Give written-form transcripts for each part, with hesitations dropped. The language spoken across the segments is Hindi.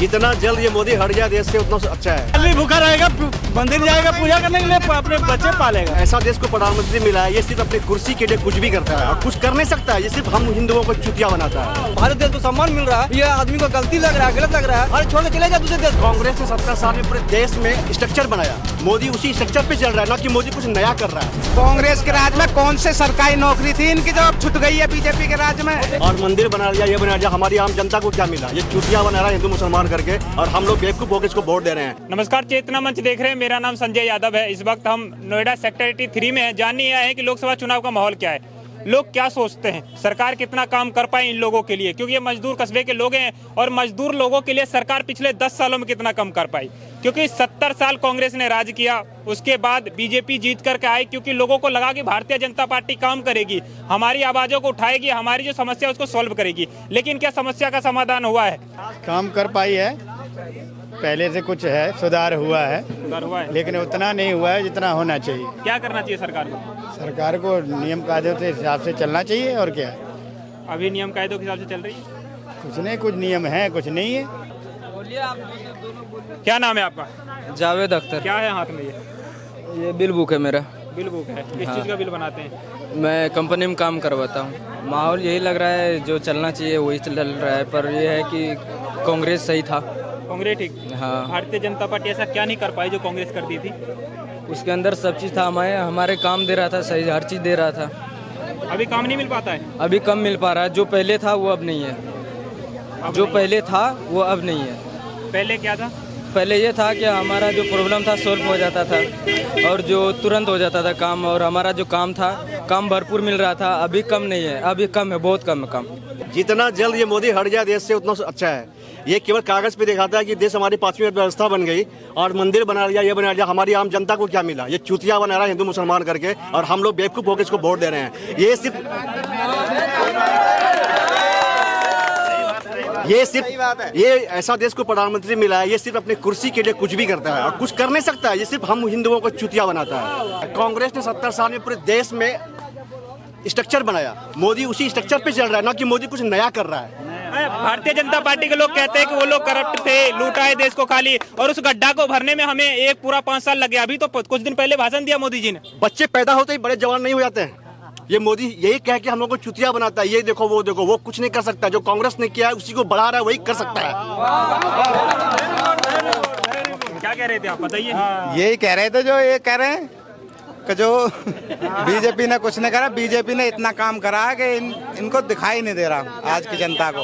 जितना जल्द ये मोदी हट जाए देश से उतना अच्छा है। भी भूखा रहेगा, मंदिर जाएगा पूजा करने के लिए, अपने बच्चे पालेगा। ऐसा देश को प्रधानमंत्री मिला है, ये सिर्फ अपनी कुर्सी के लिए कुछ भी करता है और कुछ कर नहीं सकता है। ये सिर्फ हम हिंदुओं को चुतिया बनाता है। भारत देश को सम्मान मिल रहा है, ये आदमी को गलती लग रहा है, गलत लग रहा है। अरे छोड़ के चले जाओ दूसरे देश। कांग्रेस ने 70 साल में पूरे देश में स्ट्रक्चर बनाया, मोदी उसी स्ट्रक्चर पे चल रहा है, ना कि मोदी कुछ नया कर रहा है। कांग्रेस के राज में कौन से सरकारी नौकरी थी इनकी जो अब छूट गई है बीजेपी के राज में। और मंदिर बना लिया, ये बना लिया, हमारी आम जनता को क्या मिला? ये चुतिया बना रहा है हिंदू मुसलमान करके, और हम लोग बेवकूफ होकर इसको वोट दे रहे हैं। नमस्कार, चेतना मंच देख रहे हैं। मेरा नाम संजय यादव है। इस वक्त हम नोएडा सेक्टर 83 में हैं। जानने आए हैं कि लोकसभा चुनाव का माहौल क्या है, लोग क्या सोचते हैं, सरकार कितना काम कर पाए इन लोगों के लिए, क्योंकि ये मजदूर कस्बे के लोग हैं और मजदूर लोगों के लिए सरकार पिछले 10 सालों में कितना कम कर पाई। क्योंकि 70 साल कांग्रेस ने राज किया, उसके बाद बीजेपी जीत करके आई, क्योंकि लोगों को लगा कि भारतीय जनता पार्टी काम करेगी, हमारी आवाजों को उठाएगी, हमारी जो समस्या उसको सॉल्व करेगी। लेकिन क्या समस्या का समाधान हुआ है? काम कर पाई है, पहले से कुछ है, सुधार हुआ है, लेकिन उतना नहीं हुआ है जितना होना चाहिए। क्या करना चाहिए सरकार को? सरकार को नियम कायदों के हिसाब से चलना चाहिए। और क्या, अभी नियम कायदों के हिसाब से चल रही है? कुछ नहीं, कुछ नियम है, कुछ नहीं है। क्या नाम है आपका? जावेद अख्तर। क्या है हाथ में ये बिल बुक है मेरा। बिल बुक है? किस चीज का बिल बनाते हैं? मैं कंपनी में काम करवाता हूँ। माहौल यही लग रहा है, जो चलना चाहिए वही चल रहा है, पर ये है कि कांग्रेस सही था। कांग्रेस ठीक? हाँ। भारतीय जनता पार्टी ऐसा क्या नहीं कर पाई जो कांग्रेस करती थी? उसके अंदर सब चीज़ था, हमारे काम दे रहा था, सही हर चीज़ दे रहा था। अभी काम नहीं मिल पाता है? अभी कम मिल पा रहा है, जो पहले था वो अब नहीं है। जो पहले था वो अब नहीं है। पहले क्या था? पहले ये था कि हमारा जो प्रॉब्लम था सॉल्व हो जाता था और जो तुरंत हो जाता था काम, और हमारा जो काम था, काम भरपूर मिल रहा था। अभी कम नहीं है, अभी कम है, बहुत कम है काम। जितना जल्द ये मोदी हट जाए देश से उतना अच्छा है। ये केवल कागज पे दिखाता है कि देश हमारी 5वीं व्यवस्था बन गई और मंदिर बना लिया, ये बना लिया, हमारी आम जनता को क्या मिला? ये चुतिया बना रहा है हिंदू मुसलमान करके, और हम लोग बेवकूफ होकर इसको वोट दे रहे हैं। ये ऐसा देश को प्रधानमंत्री मिला है, ये सिर्फ अपनी कुर्सी के लिए कुछ भी करता है और कुछ कर नहीं सकता है। ये सिर्फ हम हिंदुओं को चुतिया बनाता है। कांग्रेस ने 70 साल में पूरे देश में स्ट्रक्चर बनाया, मोदी उसी स्ट्रक्चर पे चल रहा है, ना कि मोदी कुछ नया कर रहा है। भारतीय जनता पार्टी के लोग कहते हैं कि वो लोग करप्ट थे, लूटा है देश को खाली, और उस गड्ढा को भरने में हमें एक पूरा 5 साल लग गया। अभी तो कुछ दिन पहले भाषण दिया मोदी जी ने। बच्चे पैदा होते ही बड़े जवान नहीं हो जाते हैं। ये मोदी यही कह के हम लोग को चुतिया बनाता है। ये देखो, वो कुछ नहीं कर सकता। जो कांग्रेस ने किया है उसी को बढ़ा रहा है, वही कर सकता है। क्या कह रहे थे आप, बताइए। यही कह रहे थे जो ये कह रहे हैं कि जो बीजेपी ने कुछ नहीं करा। बीजेपी ने इतना काम करा है कि इनको दिखाई नहीं दे रहा आज की जनता को।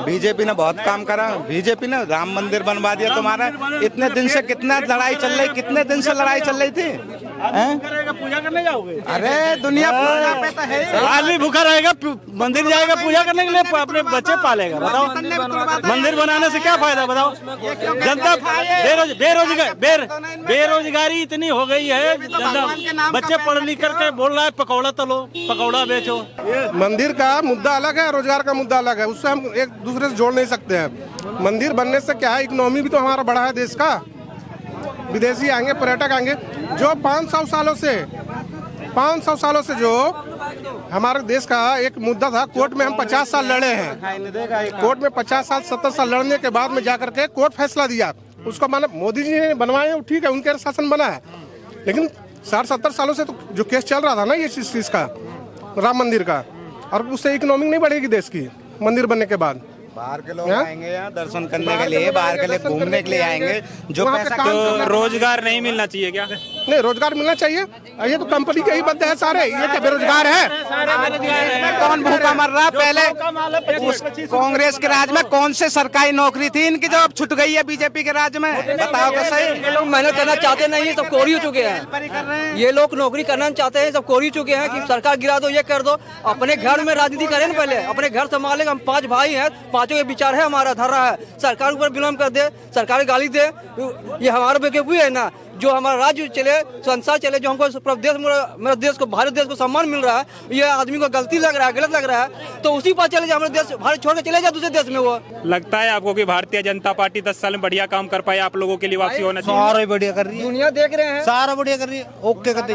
बीजेपी ने बहुत काम करा। बीजेपी ने राम मंदिर बनवा दिया तुम्हारा। इतने दिन से कितना लड़ाई चल रही, कितने दिन से लड़ाई चल रही थी। पूजा करने जाओगे? अरे दुनिया पूजा पे तो है ही। आदमी भूखा रहेगा, मंदिर जाएगा पूजा करने के लिए, अपने बच्चे पालेगा। बताओ, मंदिर बनाने से क्या फायदा? बताओ, जनता बेरोजगारी इतनी हो गई है, जनता बच्चे पढ़ लिख करके बोल रहा है पकौड़ा तलो, पकौड़ा बेचो। मंदिर का मुद्दा अलग है, रोजगार का मुद्दा अलग है, उससे हम एक दूसरे से जोड़ नहीं सकते हैं। मंदिर बनने से क्या है, इकोनॉमी भी तो हमारा बढ़ा है देश का। विदेशी आएंगे, पर्यटक आएंगे। जो 500 सालों से जो हमारे देश का एक मुद्दा था, कोर्ट में हम 50 साल लड़े हैं। कोर्ट में 50 साल 70 साल लड़ने के बाद में जाकर के कोर्ट फैसला दिया। उसको माना मोदी जी ने बनवाए, ठीक है, उनके शासन बना है। लेकिन 60-70 सालों से तो जो केस चल रहा था ना ये चीज का, राम मंदिर का, और उससे इकोनॉमी नहीं बढ़ेगी देश की मंदिर बनने के बाद। बाहर के लोग आएंगे यहाँ दर्शन करने के लिए, बाहर के लिए घूमने के लिए आएंगे। जो पैसा तो रोजगार नहीं मिलना चाहिए क्या? नहीं, रोजगार मिलना चाहिए। ये तो कंपनी के ही बंदे हैं सारे, ये क्या बेरोजगार है? कौन भूखा मर रहा? पहले कांग्रेस के राज में कौन से सरकारी नौकरी थी इनकी जो अब छूट गई है बीजेपी के राज में? बताओ तो सही। ये लोग मेहनत करना चाहते नहीं, सब कोरी हो चुके हैं। ये लोग नौकरी करना चाहते हैं, सब कोरी हो चुके हैं कि सरकार गिरा दो, ये कर दो। अपने घर में राजनीति करें ना, पहले अपने घर संभाले। हम 5 भाई हैं, 5 के विचार है हमारा, धरा है। सरकार ऊपर विलम्ब कर दे, सरकार गाली दे, ये हमारा बेवकूफी है ना। जो हमारा राज्य चले, संसार चले, जो हमको मेरा देश को, भारत देश को सम्मान मिल रहा है, ये आदमी को गलती लग रहा है, गलत लग रहा है, तो उसी पर चले जाए, हमारे देश भारत छोड़ के चले जाए दूसरे देश में। वो लगता है आपको कि भारतीय जनता पार्टी 10 साल में बढ़िया काम कर पाए, आप लोगों के लिए वापसी होना चाहिए? सारा बढ़िया कर रही है, दुनिया देख रहे हैं, सारा बढ़िया कर रही है, ओके कर दी,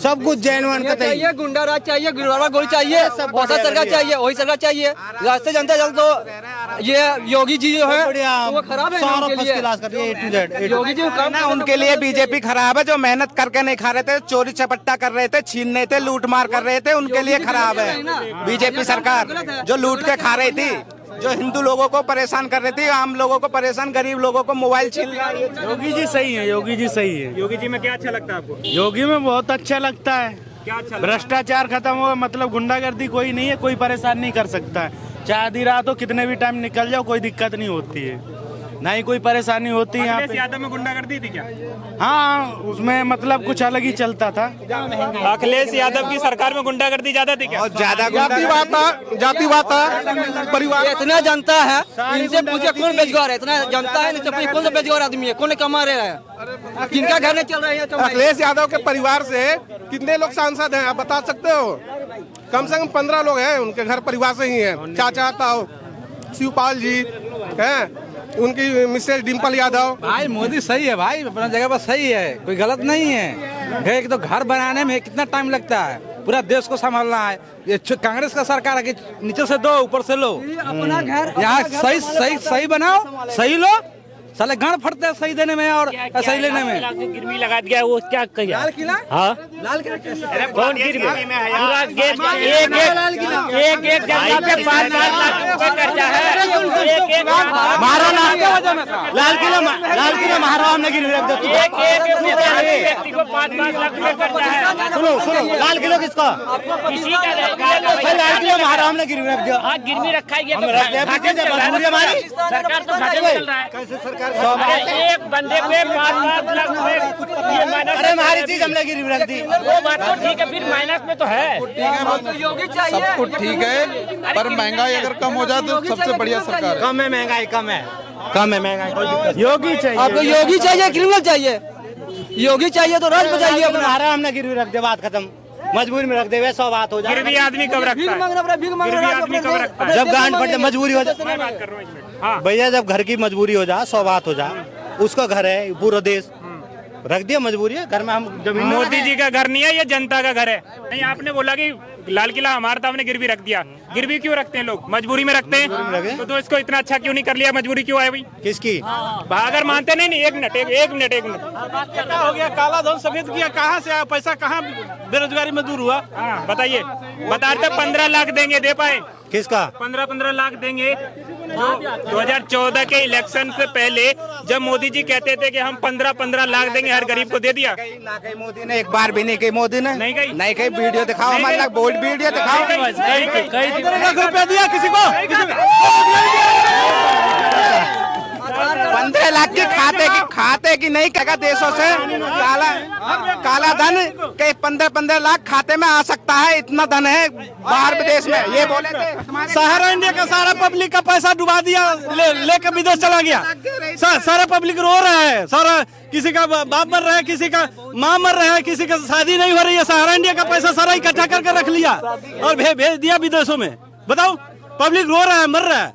सब कुछ जैनवन का चाहिए, गुंडा राज चाहिए, गिरवाड़ा गोली चाहिए, बहुत सरकार चाहिए, वही सरकार चाहिए। रास्ते जनता जल तो ये योगी जी जो है वो खराब है, सारा उनके फर्स्ट लिए। क्लास कर रही है, A to Z। Yogi ji काम ना उनके लिए बीजेपी खराब है, जो मेहनत करके नहीं खा रहे थे, चोरी चपट्टा कर रहे थे, छीन रहे थे, लूट मार कर रहे थे, उनके लिए खराब है बीजेपी सरकार, जो लूट के खा रही थी, जो हिंदू लोगों को परेशान कर रही थी, आम लोगों को परेशान, गरीब लोगों को मोबाइल छीन रही है। योगी जी सही है, योगी जी सही है। योगी जी में क्या अच्छा लगता है आपको? योगी में बहुत अच्छा लगता है, क्या अच्छा लगता है? भ्रष्टाचार खत्म हो, मतलब गुंडागर्दी कोई नहीं है, कोई परेशान नहीं कर सकता है। चाहे आधी रात हो, कितने भी टाइम निकल जाओ, कोई दिक्कत नहीं होती है, ना ही कोई परेशानी होती है यहाँ अखिलेश पे। यादव में गुंडागर्दी थी क्या? हाँ, उसमें मतलब कुछ अलग ही चलता था। अखिलेश यादव की सरकार में गुंडागर्दी ज्यादा थी क्या? बहुत ज्यादा जातिवाद था, परिवार। इतना जनता है, इनसे पूछे कौन बेरोजगार है, इतना जनता है, इनसे पूछे कौन सा बेरोजगार आदमी है, कौन कमा रहा है, किनका घर नहीं चल रहा है? अखिलेश यादव के परिवार से कितने लोग सांसद हैं, आप बता सकते हो? कम से कम 15 लोग हैं, उनके घर परिवार से ही हैं। चाचा ताऊ शिवपाल जी हैं, उनकी मिसेज डिम्पल यादव। भाई मोदी सही है भाई, अपना जगह पर सही है, कोई गलत नहीं है। एक तो घर बनाने में कितना टाइम लगता है, पूरा देश को संभालना है। ये कांग्रेस का सरकार है कि नीचे से दो ऊपर से लो, अपना घर यहाँ सही सही सही बनाओ, सही लो, साले गांड फटते हैं सही देने में और सही लेने में। गिरवी लगा दिया, वो क्या किया? लाल किला, हाँ, लाल किला कौन गिरवी? पूरा देश में एक जगह पे 5-5 लाख रुपए कर्जा है। मारो ना, लाल किला मारो, हमने गिरवी रख दिया। एक व्यक्ति को 5-5 लाख रुपए कर्जा है। सुनो, लाल किलो किसका? किसी का नहीं। लाल किलो मारो, हमने गिरवी रख दिया। हाँ, गिरवी रखा है, ये हम रख दिया, घाटे चल रहा है, मजबूरी हमारी। सरकार तो घाटे में चल रहा है। कैसे सरकार? एक बंदे पे 5-5 लाख रुपए ये माइनस। अरे हमारी चीज हमने गिरवी रख दी। वो बात तो ठीक है, फिर माइनस में तो है। योगी चाहिए, सब कुछ ठीक है, पर महंगाई अगर कम हो जाए तो सबसे बढ़िया सरकार है। कम है महंगाई, कम है महंगाई, कोई दिक्कत योगी चाहिए, आपको योगी चाहिए, क्रिमिनल चाहिए? योगी चाहिए तो राज बचाइए अपना। नहीं। हमने गिरवी रख दिया, बात खत्म, मजबूरी में रख दे, वैसा बात हो जाए। गिरवी आदमी कब रखता भीख है? मांगना पड़ा, भीख मांगना गिरवी पड़ा, आदमी अपने कब देश- रखता है? जब गांड फट जाए, मजबूरी हो जाए। मैं बात कर रहा हूँ 1 मिनट। हाँ, भैया जब घर की मजबूरी हो जाए, 100 बात हो जाए, उसका घर है, पूरा देश रख दिया, मजबूरी है, घर में हम जमीन। मोदी जी का घर नहीं है, ये जनता का घर है। नहीं, आपने बोला कि लाल किला हमारा था, हमने गिरवी रख दिया। गिरवी क्यों रखते हैं लोग? मजबूरी में रखते हैं। तो इसको इतना अच्छा क्यों नहीं कर लिया? मजबूरी क्यों है भाई? किसकी? अगर मानते नहीं, एक मिनट। क्या हो गया? काला धन सफेद किया, कहाँ से आया पैसा, कहाँ बेरोजगारी में दूर हुआ? हाँ, बताइए। बताते 15 लाख देंगे, दे पाए? किसका? 15-15 लाख देंगे। जो 2014 के इलेक्शन से पहले जब मोदी जी कहते थे कि हम 15-15 लाख देंगे हर गरीब को, दे दिया? ना कहीं मोदी ने एक बार भी नहीं कही, मोदी ने नहीं कही? नहीं कही। वीडियो दिखाओ, हमारे लाख बोल्ड वीडियो दिखाओ। रुपया दिया किसी को? 15 लाख की खाते की नहीं कहेगा देशों से काला धन के 15-15 लाख खाते में आ सकता है, इतना धन है बाहर विदेश में, ये बोले थे। सहारा इंडिया का सारा पब्लिक का पैसा डुबा दिया, लेकर विदेश चला गया। सारा पब्लिक रो रहा है, सारा किसी का बाप मर रहा है, किसी का माँ मर रहा है, किसी का शादी नहीं हो रही है। सहारा इंडिया का पैसा सारा इकट्ठा करके रख लिया और भेज दिया विदेशों में। बताओ, पब्लिक रो रहा है, मर रहा है।